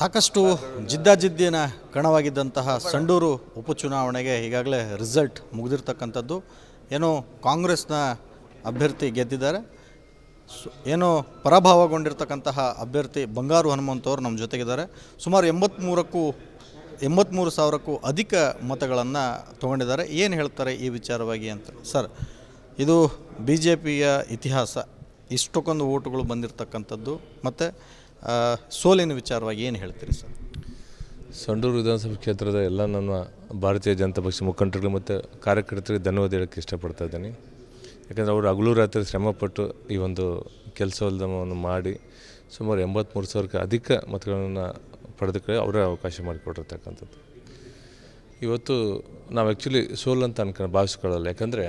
ಸಾಕಷ್ಟು ಜಿದ್ದಾಜಿದ್ದಿನ ಕಣವಾಗಿದ್ದಂತಹ ಸಂಡೂರು ಉಪಚುನಾವಣೆಗೆ ಈಗಾಗಲೇ ರಿಸಲ್ಟ್ ಮುಗಿದಿರ್ತಕ್ಕಂಥದ್ದು. ಏನೋ ಕಾಂಗ್ರೆಸ್ನ ಅಭ್ಯರ್ಥಿ ಗೆದ್ದಿದ್ದಾರೆ. ಏನೋ ಪರಾಭವಗೊಂಡಿರ್ತಕ್ಕಂತಹ ಅಭ್ಯರ್ಥಿ ಬಂಗಾರು ಹನುಮಂತವರು ನಮ್ಮ ಜೊತೆಗಿದ್ದಾರೆ. ಸುಮಾರು 83,000ಕ್ಕೂ ಅಧಿಕ ಮತಗಳನ್ನು ತೊಗೊಂಡಿದ್ದಾರೆ. ಏನು ಹೇಳ್ತಾರೆ ಈ ವಿಚಾರವಾಗಿ ಅಂತ ಸರ್, ಇದು ಬಿ ಜೆ ಪಿಯ ಇತಿಹಾಸ, ಇಷ್ಟಕ್ಕೊಂದು ಓಟುಗಳು ಬಂದಿರತಕ್ಕಂಥದ್ದು ಮತ್ತು ಸೋಲಿನ ವಿಚಾರವಾಗಿ ಏನು ಹೇಳ್ತೀರಿ ಸರ್? ಸಂಡೂರು ವಿಧಾನಸಭಾ ಕ್ಷೇತ್ರದ ಎಲ್ಲ ನನ್ನ ಭಾರತೀಯ ಜನತಾ ಪಕ್ಷ ಮುಖಂಡರುಗಳು ಮತ್ತು ಕಾರ್ಯಕರ್ತರಿಗೆ ಧನ್ಯವಾದ ಹೇಳೋಕ್ಕೆ ಇಷ್ಟಪಡ್ತಾ ಇದ್ದೀನಿ. ಯಾಕಂದರೆ ಅವರು ಹಗಲು ರಾತ್ರಿ ಶ್ರಮಪಟ್ಟು ಈ ಒಂದು ಕೆಲಸವನ್ನು ಮಾಡಿ ಸುಮಾರು 83,000ಕ್ಕೆ ಅಧಿಕ ಮತಗಳನ್ನು ಪಡೆದಕ್ಕೆ ಅವರೇ ಅವಕಾಶ ಮಾಡಿಕೊಟ್ಟಿರ್ತಕ್ಕಂಥದ್ದು. ಇವತ್ತು ನಾವು ಆ್ಯಕ್ಚುಲಿ ಸೋಲು ಅಂತ ಭಾವಿಸ್ಕೊಳ್ಳಲ್ಲ. ಯಾಕಂದರೆ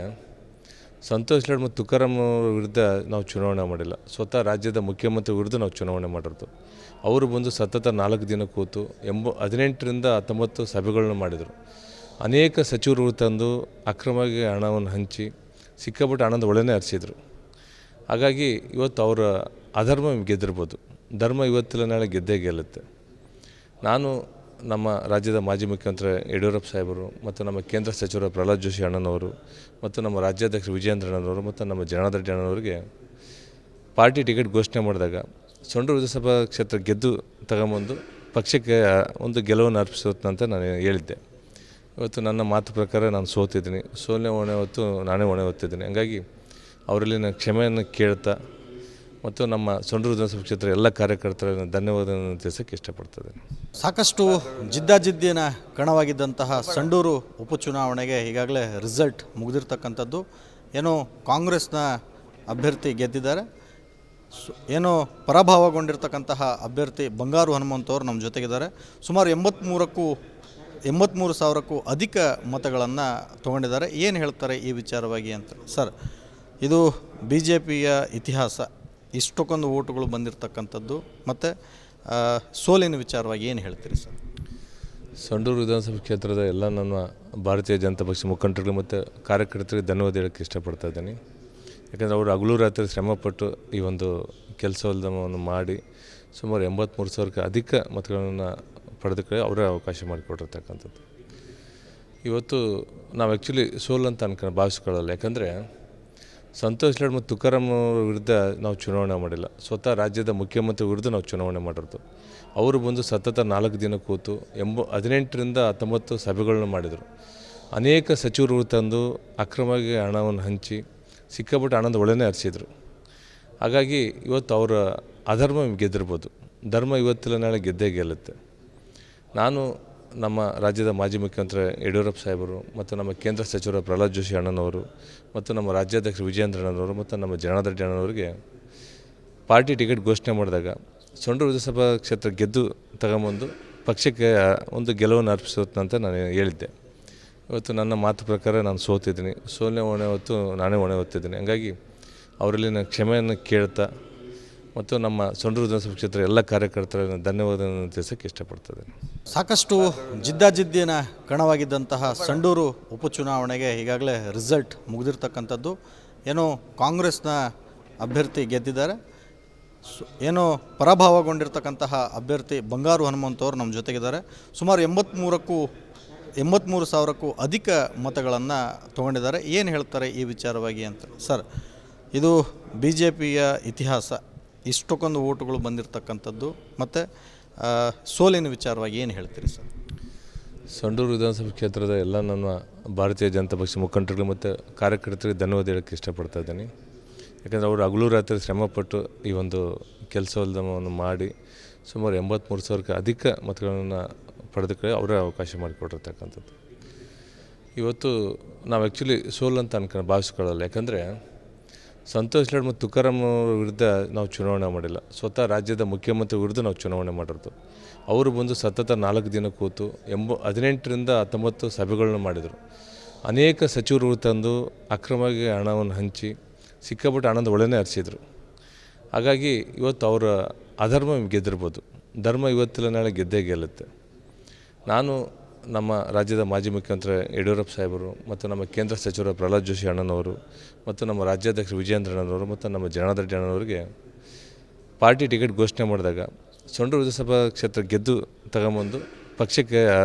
ಸಂತೋಷ್ ಲಾಡ್ ಮತ್ತು ತುಕಾರಾಮ್ ವಿರುದ್ಧ ನಾವು ಚುನಾವಣೆ ಮಾಡಿಲ್ಲ, ಸ್ವತಃ ರಾಜ್ಯದ ಮುಖ್ಯಮಂತ್ರಿ ವಿರುದ್ಧ ನಾವು ಚುನಾವಣೆ ಮಾಡಿರೋದು. ಅವರು ಬಂದು ಸತತ 4 ದಿನ ಕೂತು 18ರಿಂದ 19 ಸಭೆಗಳನ್ನು ಮಾಡಿದರು. ಅನೇಕ ಸಚಿವರು ತಂದು ಅಕ್ರಮವಾಗಿ ಹಣವನ್ನು ಹಂಚಿ ಸಿಕ್ಕಾಪಟ್ಟೆ ಹಣದ ಒಳನೇ ಹರಿಸಿದರು. ಹಾಗಾಗಿ ಇವತ್ತು ಅವರ ಅಧರ್ಮ ಗೆದ್ದಿರ್ಬೋದು, ಧರ್ಮ ಇವತ್ತಿಲ್ಲ ನಾಳೆ ಗೆದ್ದೇ ಗೆಲ್ಲುತ್ತೆ. ನಾನು ನಮ್ಮ ರಾಜ್ಯದ ಮಾಜಿ ಮುಖ್ಯಮಂತ್ರಿ ಯಡಿಯೂರಪ್ಪ ಸಾಹೇಬರು ಮತ್ತು ನಮ್ಮ ಕೇಂದ್ರ ಸಚಿವರು ಪ್ರಹ್ಲಾದ್ ಜೋಶಿ ಅಣ್ಣನವರು ಮತ್ತು ನಮ್ಮ ರಾಜ್ಯಾಧ್ಯಕ್ಷರು ವಿಜಯೇಂದ್ರ ಅಣ್ಣನವರು ಮತ್ತು ನಮ್ಮ ಜನಾರ್ದನ್ ರೆಡ್ಡಿ ಅಣ್ಣನವರಿಗೆ ಪಾರ್ಟಿ ಟಿಕೆಟ್ ಘೋಷಣೆ ಮಾಡಿದಾಗ ಸಂಡೂರು ವಿಧಾನಸಭಾ ಕ್ಷೇತ್ರ ಗೆದ್ದು ತಗೊಂಬಂದು ಪಕ್ಷಕ್ಕೆ ಒಂದು ಗೆಲುವನ್ನು ಅರ್ಪಿಸುತ್ತಂತ ನಾನು ಹೇಳಿದ್ದೆ. ಇವತ್ತು ನನ್ನ ಮಾತು ಪ್ರಕಾರ ನಾನು ಸೋತಿದ್ದೀನಿ, ಸೋಲನೆ ಹೊಣೆ ಹೊತ್ತು ನಾನೇ ಹೊಣೆ ಹೊತ್ತಿದ್ದೀನಿ. ಹಂಗಾಗಿ ಅವರಲ್ಲಿ ನಾನು ಕ್ಷಮೆಯನ್ನು ಕೇಳ್ತಾ ಮತ್ತು ನಮ್ಮ ಸಂಡೂರು ವಿಧಾನಸಭಾ ಕ್ಷೇತ್ರ ಎಲ್ಲ ಕಾರ್ಯಕರ್ತರನ್ನು ಧನ್ಯವಾದವನ್ನು ತಿಳಿಸೋಕ್ಕೆ ಇಷ್ಟಪಡ್ತದೆ. ಸಾಕಷ್ಟು ಜಿದ್ದಾಜಿದ್ದಿನ ಕಣವಾಗಿದ್ದಂತಹ ಸಂಡೂರು ಉಪಚುನಾವಣೆಗೆ ಈಗಾಗಲೇ ರಿಸಲ್ಟ್ ಮುಗಿದಿರ್ತಕ್ಕಂಥದ್ದು. ಏನೋ ಕಾಂಗ್ರೆಸ್ನ ಅಭ್ಯರ್ಥಿ ಗೆದ್ದಿದ್ದಾರೆ. ಏನೋ ಪರಾಭವಗೊಂಡಿರ್ತಕ್ಕಂತಹ ಅಭ್ಯರ್ಥಿ ಬಂಗಾರು ಹನುಮಂತವರು ನಮ್ಮ ಜೊತೆಗಿದ್ದಾರೆ. ಸುಮಾರು 83,000ಕ್ಕೂ ಅಧಿಕ ಮತಗಳನ್ನು ತೊಗೊಂಡಿದ್ದಾರೆ. ಏನು ಹೇಳ್ತಾರೆ ಈ ವಿಚಾರವಾಗಿ ಅಂತ ಸರ್, ಇದು ಬಿ ಜೆ ಪಿಯ ಇತಿಹಾಸ, ಇಷ್ಟಕ್ಕೊಂದು ಓಟುಗಳು ಬಂದಿರತಕ್ಕಂಥದ್ದು ಮತ್ತು ಸೋಲಿನ ವಿಚಾರವಾಗಿ ಏನು ಹೇಳ್ತೀರಿ ಸರ್? ಸಂಡೂರು ವಿಧಾನಸಭಾ ಕ್ಷೇತ್ರದ ಎಲ್ಲ ನನ್ನ ಭಾರತೀಯ ಜನತಾ ಪಕ್ಷ ಮುಖಂಡರುಗಳು ಮತ್ತು ಕಾರ್ಯಕರ್ತರಿಗೆ ಧನ್ಯವಾದ ಹೇಳೋಕ್ಕೆ ಇಷ್ಟಪಡ್ತಾ ಇದ್ದೀನಿ. ಯಾಕಂದರೆ ಅವರು ಹಗಲು ರಾತ್ರಿ ಶ್ರಮಪಟ್ಟು ಈ ಒಂದು ಕೆಲಸವನ್ನು ಮಾಡಿ ಸುಮಾರು 83,000ಕ್ಕೆ ಅಧಿಕ ಮತಗಳನ್ನು ಪಡೆದಕ್ಕೆ ಅವರೇ ಅವಕಾಶ ಮಾಡಿಕೊಟ್ಟಿರ್ತಕ್ಕಂಥದ್ದು. ಇವತ್ತು ನಾವು ಆ್ಯಕ್ಚುಲಿ ಸೋಲು ಅಂತ ಭಾವಿಸ್ಕೊಳ್ಳಲ್ಲ. ಯಾಕಂದರೆ ಸಂತೋಷ್ ಲಾಡ್ ಮತ್ತು ತುಕಾರಾಮ್ ವಿರುದ್ಧ ನಾವು ಚುನಾವಣೆ ಮಾಡಿಲ್ಲ, ಸ್ವತಃ ರಾಜ್ಯದ ಮುಖ್ಯಮಂತ್ರಿ ವಿರುದ್ಧ ನಾವು ಚುನಾವಣೆ ಮಾಡಿರೋದು. ಅವರು ಬಂದು ಸತತ 4 ದಿನ ಕೂತು 18ರಿಂದ 19 ಸಭೆಗಳನ್ನು ಮಾಡಿದರು. ಅನೇಕ ಸಚಿವರು ತಂದು ಅಕ್ರಮವಾಗಿ ಹಣವನ್ನು ಹಂಚಿ ಸಿಕ್ಕಾಪಟ್ಟೆ ಹಣದ ಒಳನೇ ಹರಿಸಿದರು. ಹಾಗಾಗಿ ಇವತ್ತು ಅವರ ಅಧರ್ಮ ಗೆದ್ದಿರ್ಬೋದು, ಧರ್ಮ ಇವತ್ತಿಲ್ಲ ನಾಳೆ ಗೆದ್ದೇ ಗೆಲ್ಲುತ್ತೆ. ನಾನು ನಮ್ಮ ರಾಜ್ಯದ ಮಾಜಿ ಮುಖ್ಯಮಂತ್ರಿ ಯಡಿಯೂರಪ್ಪ ಸಾಹೇಬರು ಮತ್ತು ನಮ್ಮ ಕೇಂದ್ರ ಸಚಿವರು ಪ್ರಹ್ಲಾದ್ ಜೋಶಿ ಅಣ್ಣನವರು ಮತ್ತು ನಮ್ಮ ರಾಜ್ಯಾಧ್ಯಕ್ಷರು ವಿಜಯೇಂದ್ರ ಅಣ್ಣನವರು ಮತ್ತು ನಮ್ಮ ಜನಾರ್ದನ್ ರೆಡ್ಡಿ ಅಣ್ಣನವರಿಗೆ ಪಾರ್ಟಿ ಟಿಕೆಟ್ ಘೋಷಣೆ ಮಾಡಿದಾಗ ಸಂಡೂರು ವಿಧಾನಸಭಾ ಕ್ಷೇತ್ರ ಗೆದ್ದು ತಗೊಂಬಂದು ಪಕ್ಷಕ್ಕೆ ಒಂದು ಗೆಲುವನ್ನು ಅರ್ಪಿಸುತ್ತಂತ ನಾನು ಹೇಳಿದ್ದೆ. ಇವತ್ತು ನನ್ನ ಮಾತು ಪ್ರಕಾರ ನಾನು ಸೋತಿದ್ದೀನಿ, ಸೋಲನೆ ಹೊಣೆ ಹೊತ್ತು ನಾನೇ ಹೊಣೆ ಹೊತ್ತಿದ್ದೀನಿ. ಹಂಗಾಗಿ ಅವರಲ್ಲಿ ನಾನು ಕ್ಷಮೆಯನ್ನು ಕೇಳ್ತಾ ಮತ್ತು ನಮ್ಮ ಸಂಡೂರು ವಿಧಾನಸಭಾ ಕ್ಷೇತ್ರ ಎಲ್ಲ ಕಾರ್ಯಕರ್ತರನ್ನು ಧನ್ಯವಾದವನ್ನು ತಿಳಿಸೋಕ್ಕೆ ಇಷ್ಟಪಡ್ತದೆ. ಸಾಕಷ್ಟು ಜಿದ್ದಾಜಿದ್ದಿನ ಕಣವಾಗಿದ್ದಂತಹ ಸಂಡೂರು ಉಪಚುನಾವಣೆಗೆ ಈಗಾಗಲೇ ರಿಸಲ್ಟ್ ಮುಗಿದಿರ್ತಕ್ಕಂಥದ್ದು. ಏನೋ ಕಾಂಗ್ರೆಸ್ನ ಅಭ್ಯರ್ಥಿ ಗೆದ್ದಿದ್ದಾರೆ. ಏನೋ ಪರಾಭವಗೊಂಡಿರ್ತಕ್ಕಂತಹ ಅಭ್ಯರ್ಥಿ ಬಂಗಾರು ಹನುಮಂತವರು ನಮ್ಮ ಜೊತೆಗಿದ್ದಾರೆ. ಸುಮಾರು 83,000ಕ್ಕೂ ಅಧಿಕ ಮತಗಳನ್ನು ತೊಗೊಂಡಿದ್ದಾರೆ. ಏನು ಹೇಳ್ತಾರೆ ಈ ವಿಚಾರವಾಗಿ ಅಂತ ಸರ್, ಇದು ಬಿ ಜೆ ಪಿಯ ಇತಿಹಾಸ, ಇಷ್ಟಕ್ಕೊಂದು ಓಟುಗಳು ಬಂದಿರತಕ್ಕಂಥದ್ದು ಮತ್ತು ಸೋಲಿನ ವಿಚಾರವಾಗಿ ಏನು ಹೇಳ್ತೀರಿ ಸರ್? ಸಂಡೂರು ವಿಧಾನಸಭಾ ಕ್ಷೇತ್ರದ ಎಲ್ಲ ನನ್ನ ಭಾರತೀಯ ಜನತಾ ಪಕ್ಷ ಮುಖಂಡರುಗಳು ಮತ್ತು ಕಾರ್ಯಕರ್ತರಿಗೆ ಧನ್ಯವಾದ ಹೇಳೋಕ್ಕೆ ಇಷ್ಟಪಡ್ತಾ ಇದ್ದೀನಿ. ಯಾಕಂದರೆ ಅವರು ಹಗಲು ರಾತ್ರಿ ಶ್ರಮಪಟ್ಟು ಈ ಒಂದು ಕೆಲಸವನ್ನು ಮಾಡಿ ಸುಮಾರು 83,000ಕ್ಕೆ ಅಧಿಕ ಮತಗಳನ್ನು ಪಡೆದಕ್ಕೆ ಅವರೇ ಅವಕಾಶ ಮಾಡಿಕೊಟ್ಟಿರ್ತಕ್ಕಂಥದ್ದು. ಇವತ್ತು ನಾವು ಆ್ಯಕ್ಚುಲಿ ಸೋಲು ಅಂತ ಭಾವಿಸ್ಕೊಳ್ಳಲ್ಲ. ಯಾಕಂದರೆ ಸಂತೋಷ್ ಲಾಡ್ ಮತ್ತು ತುಕಾರಾಮ್ ವಿರುದ್ಧ ನಾವು ಚುನಾವಣೆ ಮಾಡಿಲ್ಲ, ಸ್ವತಃ ರಾಜ್ಯದ ಮುಖ್ಯಮಂತ್ರಿ ವಿರುದ್ಧ ನಾವು ಚುನಾವಣೆ ಮಾಡಿರೋದು. ಅವರು ಬಂದು ಸತತ 4 ದಿನ ಕೂತು 18ರಿಂದ 19 ಸಭೆಗಳನ್ನು ಮಾಡಿದರು. ಅನೇಕ ಸಚಿವರು ತಂದು ಅಕ್ರಮವಾಗಿ ಹಣವನ್ನು ಹಂಚಿ ಸಿಕ್ಕಾಪಟ್ಟೆ ಹಣದ ಒಳನೇ ಹರಿಸಿದರು. ಹಾಗಾಗಿ ಇವತ್ತು ಅವರ ಅಧರ್ಮ ಗೆದ್ದಿರ್ಬೋದು, ಧರ್ಮ ಇವತ್ತಿಲ್ಲ ನಾಳೆ ಗೆದ್ದೇ ಗೆಲ್ಲುತ್ತೆ. ನಾನು ನಮ್ಮ ರಾಜ್ಯದ ಮಾಜಿ ಮುಖ್ಯಮಂತ್ರಿ ಯಡಿಯೂರಪ್ಪ ಸಾಹೇಬರು ಮತ್ತು ನಮ್ಮ ಕೇಂದ್ರ ಸಚಿವರು ಪ್ರಹ್ಲಾದ್ ಜೋಶಿ ಅಣ್ಣನವರು ಮತ್ತು ನಮ್ಮ ರಾಜ್ಯಾಧ್ಯಕ್ಷರು ವಿಜಯೇಂದ್ರ ಅಣ್ಣನವರು ಮತ್ತು ನಮ್ಮ ಜನಾರ್ದನ್ ರೆಡ್ಡಿ ಅಣ್ಣನವರಿಗೆ ಪಾರ್ಟಿ ಟಿಕೆಟ್ ಘೋಷಣೆ ಮಾಡಿದಾಗ ಸಂಡೂರು ವಿಧಾನಸಭಾ ಕ್ಷೇತ್ರ ಗೆದ್ದು ತಗೊಂಬಂದು ಪಕ್ಷಕ್ಕೆ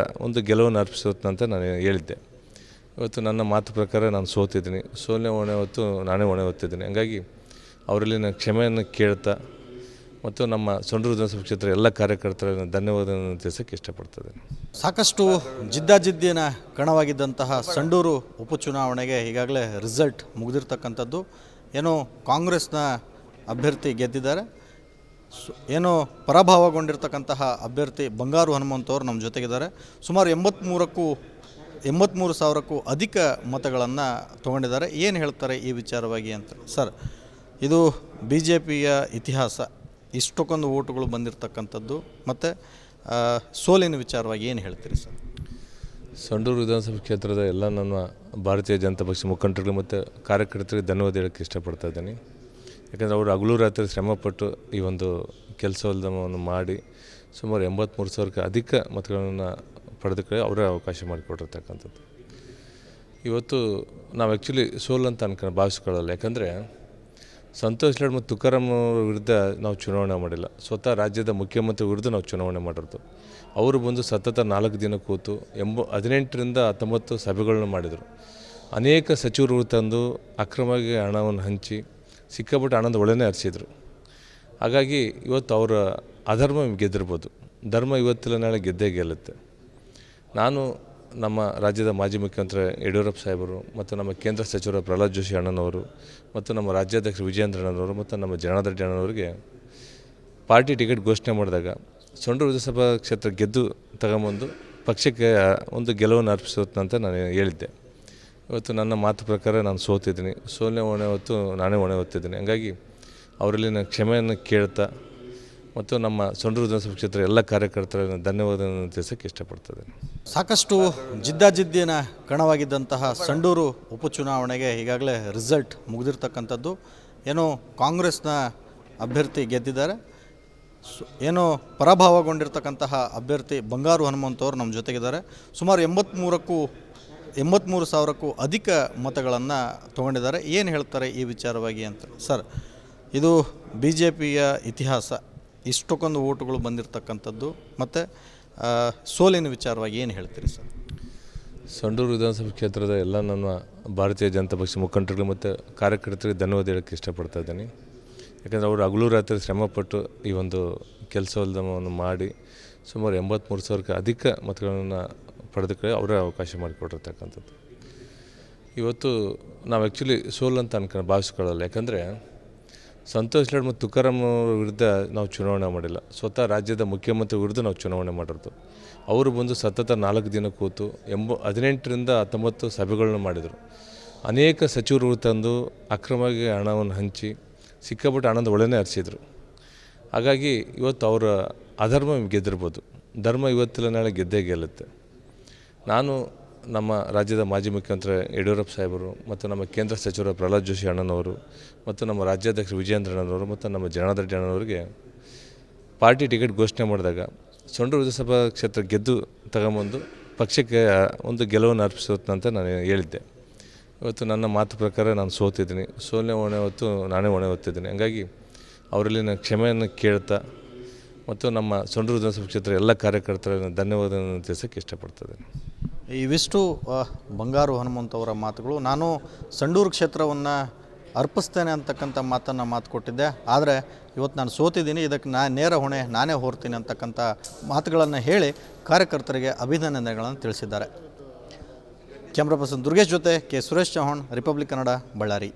ಒಂದು ಗೆಲುವನ್ನು ಅರ್ಪಿಸುತ್ತಂತ ನಾನು ಹೇಳಿದ್ದೆ. ಇವತ್ತು ನನ್ನ ಮಾತು ಪ್ರಕಾರ ನಾನು ಸೋತಿದ್ದೀನಿ. ಸೋಲನೆ ಹೊಣೆ ಹೊತ್ತು ನಾನೇ ಹೊಣೆ ಹೊತ್ತಿದ್ದೀನಿ. ಹಂಗಾಗಿ ಅವರಲ್ಲಿ ನಾನು ಕ್ಷಮೆಯನ್ನು ಕೇಳ್ತಾ ಮತ್ತು ನಮ್ಮ ಸಂಡೂರು ವಿಧಾನಸಭಾ ಕ್ಷೇತ್ರ ಎಲ್ಲ ಕಾರ್ಯಕರ್ತರನ್ನು ಧನ್ಯವಾದವನ್ನು ತಿಳಿಸೋಕ್ಕೆ ಇಷ್ಟಪಡ್ತಿದ್ದೇನೆ. ಸಾಕಷ್ಟು ಜಿದ್ದಾಜಿದ್ದಿನ ಕಣವಾಗಿದ್ದಂತಹ ಸಂಡೂರು ಉಪಚುನಾವಣೆಗೆ ಈಗಾಗಲೇ ರಿಸಲ್ಟ್ ಮುಗಿದಿರ್ತಕ್ಕಂಥದ್ದು. ಏನೋ ಕಾಂಗ್ರೆಸ್ನ ಅಭ್ಯರ್ಥಿ ಗೆದ್ದಿದ್ದಾರೆ. ಏನೋ ಪರಾಭವಗೊಂಡಿರ್ತಕ್ಕಂತಹ ಅಭ್ಯರ್ಥಿ ಬಂಗಾರು ಹನುಮಂತವರು ನಮ್ಮ ಜೊತೆಗಿದ್ದಾರೆ. ಸುಮಾರು 83,000ಕ್ಕೂ ಅಧಿಕ ಮತಗಳನ್ನು ತೊಗೊಂಡಿದ್ದಾರೆ. ಏನು ಹೇಳ್ತಾರೆ ಈ ವಿಚಾರವಾಗಿ ಅಂತ ಸರ್, ಇದು ಬಿ ಜೆ ಪಿಯ ಇತಿಹಾಸ, ಇಷ್ಟಕ್ಕೊಂದು ಓಟುಗಳು ಬಂದಿರತಕ್ಕಂಥದ್ದು ಮತ್ತು ಸೋಲಿನ ವಿಚಾರವಾಗಿ ಏನು ಹೇಳ್ತೀರಿ ಸರ್? ಸಂಡೂರು ವಿಧಾನಸಭಾ ಕ್ಷೇತ್ರದ ಎಲ್ಲ ನನ್ನ ಭಾರತೀಯ ಜನತಾ ಪಕ್ಷ ಮುಖಂಡರುಗಳು ಮತ್ತು ಕಾರ್ಯಕರ್ತರಿಗೆ ಧನ್ಯವಾದ ಹೇಳೋಕ್ಕೆ ಇಷ್ಟಪಡ್ತಾ ಇದ್ದೀನಿ. ಯಾಕಂದರೆ ಅವರು ಹಗಲು ರಾತ್ರಿ ಶ್ರಮಪಟ್ಟು ಈ ಒಂದು ಕೆಲಸವನ್ನು ಮಾಡಿ ಸುಮಾರು 83,000ಕ್ಕೂ ಅಧಿಕ ಮತಗಳನ್ನು ಪಡೆದುಕೊಳ್ಳಿ ಅವರೇ ಅವಕಾಶ ಮಾಡಿಕೊಟ್ಟಿರ್ತಕ್ಕಂಥದ್ದು. ಇವತ್ತು ನಾವು ಆ್ಯಕ್ಚುಲಿ ಸೋಲು ಅಂತ ಭಾವಿಸ್ಕೊಳ್ಳಲ್ಲ. ಯಾಕಂದರೆ ಸಂತೋಷ್ ಲಾಡ್ ಮತ್ತು ತುಕಾರಾಮ್ ವಿರುದ್ಧ ನಾವು ಚುನಾವಣೆ ಮಾಡಿಲ್ಲ. ಸ್ವತಃ ರಾಜ್ಯದ ಮುಖ್ಯಮಂತ್ರಿ ವಿರುದ್ಧ ನಾವು ಚುನಾವಣೆ ಮಾಡಿರೋದು. ಅವರು ಬಂದು ಸತತ 4 ದಿನ ಕೂತು 18ರಿಂದ 19 ಸಭೆಗಳನ್ನು ಮಾಡಿದರು. ಅನೇಕ ಸಚಿವರು ತಂದು ಅಕ್ರಮವಾಗಿ ಹಣವನ್ನು ಹಂಚಿ ಸಿಕ್ಕಾಪಟ್ಟೆ ಹಣದ ಒಳನೇ ಹರಿಸಿದರು. ಹಾಗಾಗಿ ಇವತ್ತು ಅವರ ಅಧರ್ಮ ಗೆದ್ದಿರ್ಬೋದು, ಧರ್ಮ ಇವತ್ತಿಲ್ಲ ನಾಳೆ ಗೆದ್ದೇ ಗೆಲ್ಲುತ್ತೆ. ನಾನು ನಮ್ಮ ರಾಜ್ಯದ ಮಾಜಿ ಮುಖ್ಯಮಂತ್ರಿ ಯಡಿಯೂರಪ್ಪ ಸಾಹೇಬರು ಮತ್ತು ನಮ್ಮ ಕೇಂದ್ರ ಸಚಿವರು ಪ್ರಹ್ಲಾದ್ ಜೋಶಿ ಅಣ್ಣನವರು ಮತ್ತು ನಮ್ಮ ರಾಜ್ಯಾಧ್ಯಕ್ಷರು ವಿಜಯೇಂದ್ರ ಅಣ್ಣನವರು ಮತ್ತು ನಮ್ಮ ಜನಾರ್ದನ್ ರೆಡ್ಡಿ ಅಣ್ಣನವರಿಗೆ ಪಾರ್ಟಿ ಟಿಕೆಟ್ ಘೋಷಣೆ ಮಾಡಿದಾಗ ಸಂಡೂರು ವಿಧಾನಸಭಾ ಕ್ಷೇತ್ರ ಗೆದ್ದು ತಗೊಂಬಂದು ಪಕ್ಷಕ್ಕೆ ಒಂದು ಗೆಲುವನ್ನು ಅರ್ಪಿಸುತ್ತಂತ ನಾನು ಹೇಳಿದ್ದೆ. ಇವತ್ತು ನನ್ನ ಮಾತು ಪ್ರಕಾರ ನಾನು ಸೋತಿದ್ದೀನಿ. ಸೋಲನೆ ಹೊಣೆ ಹೊತ್ತು ನಾನೇ ಹೊಣೆ ಹೊತ್ತಿದ್ದೀನಿ. ಹಂಗಾಗಿ ಅವರಲ್ಲಿ ನಾನು ಕ್ಷಮೆಯನ್ನು ಕೇಳ್ತಾ ಮತ್ತು ನಮ್ಮ ಸಂಡೂರು ವಿಧಾನಸಭಾ ಕ್ಷೇತ್ರ ಎಲ್ಲ ಕಾರ್ಯಕರ್ತರನ್ನು ಧನ್ಯವಾದವನ್ನು ತಿಳಿಸೋಕ್ಕೆ ಇಷ್ಟಪಡ್ತಿದ್ದೇನೆ. ಸಾಕಷ್ಟು ಜಿದ್ದಾಜಿದ್ದಿನ ಕಣವಾಗಿದ್ದಂತಹ ಸಂಡೂರು ಉಪಚುನಾವಣೆಗೆ ಈಗಾಗಲೇ ರಿಸಲ್ಟ್ ಮುಗಿದಿರ್ತಕ್ಕಂಥದ್ದು. ಏನೋ ಕಾಂಗ್ರೆಸ್ನ ಅಭ್ಯರ್ಥಿ ಗೆದ್ದಿದ್ದಾರೆ. ಏನೋ ಪರಾಭವಗೊಂಡಿರ್ತಕ್ಕಂತಹ ಅಭ್ಯರ್ಥಿ ಬಂಗಾರು ಹನುಮಂತವರು ನಮ್ಮ ಜೊತೆಗಿದ್ದಾರೆ. ಸುಮಾರು 83,000ಕ್ಕೂ ಅಧಿಕ ಮತಗಳನ್ನು ತೊಗೊಂಡಿದ್ದಾರೆ. ಏನು ಹೇಳ್ತಾರೆ ಈ ವಿಚಾರವಾಗಿ ಅಂತ ಸರ್, ಇದು ಬಿ ಜೆ ಪಿಯ ಇತಿಹಾಸ, ಇಷ್ಟಕ್ಕೊಂದು ಓಟುಗಳು ಬಂದಿರತಕ್ಕಂಥದ್ದು ಮತ್ತು ಸೋಲಿನ ವಿಚಾರವಾಗಿ ಏನು ಹೇಳ್ತೀರಿ ಸರ್? ಸಂಡೂರು ವಿಧಾನಸಭಾ ಕ್ಷೇತ್ರದ ಎಲ್ಲ ನನ್ನ ಭಾರತೀಯ ಜನತಾ ಪಕ್ಷ ಮುಖಂಡರುಗಳು ಮತ್ತು ಕಾರ್ಯಕರ್ತರಿಗೆ ಧನ್ಯವಾದ ಹೇಳೋಕ್ಕೆ ಇಷ್ಟಪಡ್ತಾ ಇದ್ದೀನಿ. ಯಾಕಂದರೆ ಅವರು ಹಗಲು ರಾತ್ರಿ ಶ್ರಮಪಟ್ಟು ಈ ಒಂದು ಕೆಲಸವನ್ನು ಮಾಡಿ ಸುಮಾರು 83,000ಕ್ಕೂ ಅಧಿಕ ಮತಗಳನ್ನು ಪಡೆದುಕೊಳ್ಳಿ ಅವರೇ ಅವಕಾಶ ಮಾಡಿಕೊಟ್ಟಿರ್ತಕ್ಕಂಥದ್ದು. ಇವತ್ತು ನಾವು ಆ್ಯಕ್ಚುಲಿ ಸೋಲು ಅಂತ ಭಾವಿಸ್ಕೊಳ್ಳಲ್ಲ. ಯಾಕಂದರೆ ಸಂತೋಷ್ ಲಾಡ್ ಮತ್ತು ತುಕಾರಾಮ್ ವಿರುದ್ಧ ನಾವು ಚುನಾವಣೆ ಮಾಡಿಲ್ಲ. ಸ್ವತಃ ರಾಜ್ಯದ ಮುಖ್ಯಮಂತ್ರಿ ವಿರುದ್ಧ ನಾವು ಚುನಾವಣೆ ಮಾಡಿರೋದು. ಅವರು ಬಂದು ಸತತ 4 ದಿನ ಕೂತು 18ರಿಂದ 19 ಸಭೆಗಳನ್ನು ಮಾಡಿದರು. ಅನೇಕ ಸಚಿವರು ತಂದು ಅಕ್ರಮವಾಗಿ ಹಣವನ್ನು ಹಂಚಿ ಸಿಕ್ಕಾಪಟ್ಟೆ ಹಣದ ಒಳನೇ ಹರಿಸಿದರು. ಹಾಗಾಗಿ ಇವತ್ತು ಅವರ ಅಧರ್ಮ ಗೆದ್ದಿರ್ಬೋದು, ಧರ್ಮ ಇವತ್ತಿಲ್ಲ ನಾಳೆ ಗೆದ್ದೇ ಗೆಲ್ಲುತ್ತೆ. ನಾನು ನಮ್ಮ ರಾಜ್ಯದ ಮಾಜಿ ಮುಖ್ಯಮಂತ್ರಿ ಯಡಿಯೂರಪ್ಪ ಸಾಹೇಬರು ಮತ್ತು ನಮ್ಮ ಕೇಂದ್ರ ಸಚಿವರು ಪ್ರಹ್ಲಾದ್ ಜೋಶಿ ಅಣ್ಣನವರು ಮತ್ತು ನಮ್ಮ ರಾಜ್ಯಾಧ್ಯಕ್ಷರು ವಿಜಯೇಂದ್ರ ಅಣ್ಣನವರು ಮತ್ತು ನಮ್ಮ ಜನಾರ್ದನ್ ರೆಡ್ಡಿ ಅಣ್ಣನವರಿಗೆ ಪಾರ್ಟಿ ಟಿಕೆಟ್ ಘೋಷಣೆ ಮಾಡಿದಾಗ ಸಂಡೂರು ವಿಧಾನಸಭಾ ಕ್ಷೇತ್ರ ಗೆದ್ದು ತಗೊಂಬಂದು ಪಕ್ಷಕ್ಕೆ ಒಂದು ಗೆಲುವನ್ನು ಅರ್ಪಿಸುತ್ತಂತ ನಾನು ಹೇಳಿದ್ದೆ. ಇವತ್ತು ನನ್ನ ಮಾತು ಪ್ರಕಾರ ನಾನು ಸೋತಿದ್ದೀನಿ. ಸೋಲನೆ ಹೊಣೆ ಹೊತ್ತು ನಾನೇ ಹೊಣೆ ಹೊತ್ತಿದ್ದೀನಿ. ಹಂಗಾಗಿ ಅವರಲ್ಲಿ ನಾನು ಕ್ಷಮೆಯನ್ನು ಕೇಳ್ತಾ ಮತ್ತು ನಮ್ಮ ಸಂಡೂರು ವಿಧಾನಸಭಾ ಕ್ಷೇತ್ರ ಎಲ್ಲ ಕಾರ್ಯಕರ್ತರನ್ನು ಧನ್ಯವಾದವನ್ನು ತಿಳಿಸೋಕ್ಕೆ ಇಷ್ಟಪಡ್ತಿದ್ದೇನೆ. ಇವಿಷ್ಟು ಬಂಗಾರು ಹನುಮಂತವರ ಮಾತುಗಳು. ನಾನು ಸಂಡೂರು ಕ್ಷೇತ್ರವನ್ನು ಅರ್ಪಿಸ್ತೇನೆ ಅಂತಕ್ಕಂಥ ಮಾತು ಕೊಟ್ಟಿದ್ದೆ. ಆದರೆ ಇವತ್ತು ನಾನು ಸೋತಿದ್ದೀನಿ, ಇದಕ್ಕೆ ನೇರ ಹೊಣೆ ನಾನೇ ಹೊರ್ತೀನಿ ಅಂತಕ್ಕಂಥ ಮಾತುಗಳನ್ನು ಹೇಳಿ ಕಾರ್ಯಕರ್ತರಿಗೆ ಅಭಿನಂದನೆಗಳನ್ನು ತಿಳಿಸಿದ್ದಾರೆ. ಕ್ಯಾಮ್ರಾ ಪರ್ಸನ್ ದುರ್ಗೇಶ್ ಜೊತೆ ಕೆ ಸುರೇಶ್ ಚೌಹಾಣ್, ರಿಪಬ್ಲಿಕ್ ಕನ್ನಡ, ಬಳ್ಳಾರಿ.